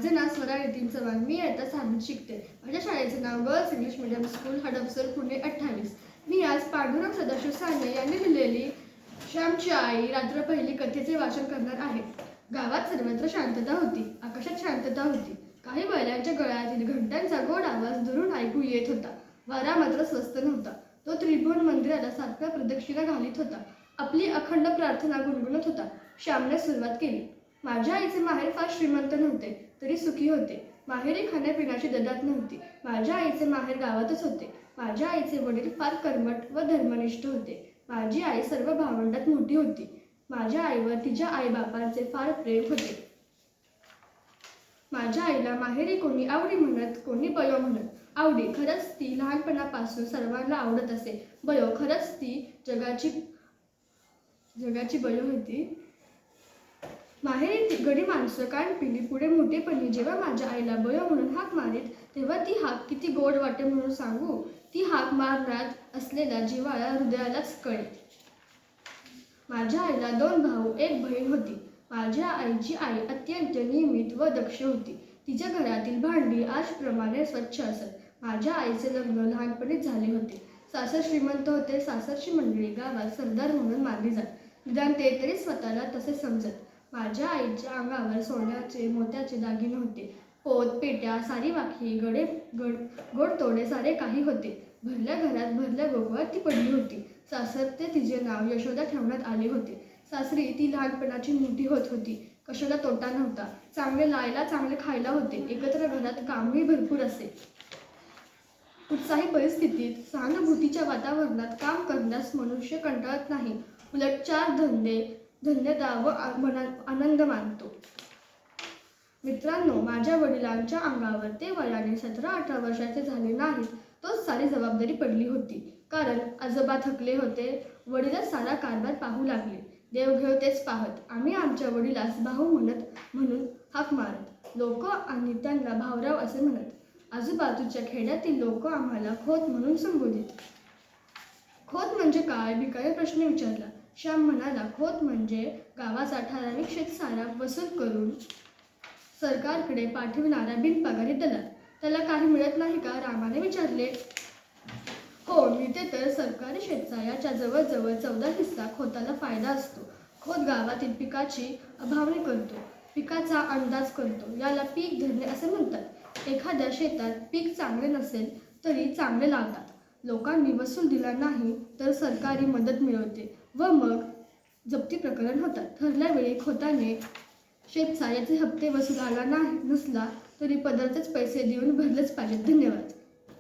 माझे नाव स्वरा नितीन चव्हाण. मी इयत्ता 6वीत शिकते. माझ्या शाळेचे नाव girls English medium school Hadapsar Pune 28. मी आज पांडुरंग सदाशिव साने यांनी लिहिलेली श्यामची आई रात्र पहिली कथेचे वाचन करणार आहे. गावात सर्वत्र शांतता होती. आकाशात शांतता होती. काही बैलांच्या गळ्यातील घंटांचा गोड आवाज दुरून ऐकू येत होता. वारा मात्र स्वस्त नव्हता. तो त्रिभुवन मंदिराला सारख्या प्रदक्षिणा घालीत होता. आपली अखंड प्रार्थना गुणगुणत होता. श्यामने सुरुवात केली. माझ्या आईचे माहेर फार श्रीमंत नव्हते, तरी सुखी होते. माहेरी खाण्यापिण्याची ददात नव्हती. माझ्या आईचे माहेर गावातच होते. माझ्या आईचे वडील फार कर्मठ व धर्मनिष्ठ होते. माझी आई सर्व भावंडात मोठी होती. माझ्या आईवर तिच्या आईबापांचे फार प्रेम होते. माझ्या आईला माहेरी कोणी आवडी म्हणत, कोणी बयो म्हणत. आवडी खरंच ती लहानपणापासून सर्वांना आवडत असे. बयो खरंच ती जगाची बयो होती. माहेरी ती गडी माणसं कान पिली पुढे मोठेपणी जेव्हा माझ्या आईला बयो म्हणून हाक मारीत, तेव्हा ती हाक किती गोड वाटे म्हणून सांगू. ती हाक मारण्यात असलेला जिव्हाळा हृदयालाच कळे. माझ्या आईला 2 भाऊ 1 बहीण होती. माझ्या आईची आई अत्यंत नियमित व दक्ष होती. तिच्या घरातील भांडी आजप्रमाणे स्वच्छ असत. माझ्या आईचे लग्न लहानपणीच झाले होते. सासर श्रीमंत होते. सासरची मंडळी गावात सरदार म्हणून मानली जात. निदान ते तरी स्वतःला तसे समजत. माझ्या आईच्या अंगावर सोन्याचे मोत्याचे दागिने होते. पोत पेट्या सारी वाखी गोडतोडे सारे काही होते. भरल्या घरात भरल्या गोकुळात ती पडली होती. सासर ते तिचे नाव यशोदा ठेवण्यात आले होते. सासरी ती लहानपणाची मोठी होत होती. कशाला तोटा नव्हता. चांगले लायला चांगले खायला होते. एकत्र घरात कामही भरपूर असे. उत्साही परिस्थितीत सहानुभूतीच्या वातावरणात काम करण्यास मनुष्य कंटाळत नाही. उलट 4 धन्यता व आनंद मानतो. मित्रांनो, माझ्या वडिलांच्या अंगावर ते वयाने 17-18 वर्षाचे झाले नाहीत, तोच सारी जबाबदारी पडली होती. कारण आजोबा थकले होते. वडीलच सारा कारभार पाहू लागले. देवघेव तेच पाहत. आम्ही आमच्या वडिलास भाऊ म्हणून हाक मारत. लोक आणि त्यांना भाऊराव असे म्हणत. आजूबाजूच्या खेड्यातील लोक आम्हाला खोत म्हणून संबोधित. खोत म्हणजे काय, भिकाने प्रश्न विचारला. श्याम म्हणाला, खोत म्हणजे गावाचा ठराविक शेतसारा वसूल करून सरकारकडे पाठविणारा बिनपगारी दलाल. त्याला काही मिळत नाही का, रामाने विचारले. हो, मिळते तर. सरकारी शेतसाऱ्याच्या जवळजवळ 14 हिस्सा खोताला फायदा असतो. खोत गावातील पिकाची अभावणी करतो. पिकाचा अंदाज करतो. याला पीक धरणे असे म्हणतात. एखाद्या शेतात पीक चांगले नसेल तरी चांगले लावतात. लोकांनी वसूल दिला नाही तर सरकारी मदत मिळवते व मग जप्ती प्रकरण होतात. ठरल्या वेळी खोताने शेतसाऱ्याचे हप्ते वसूल आला नसला तरी पदरचेच पैसे देऊन भरलेच पाहिजेत. धन्यवाद.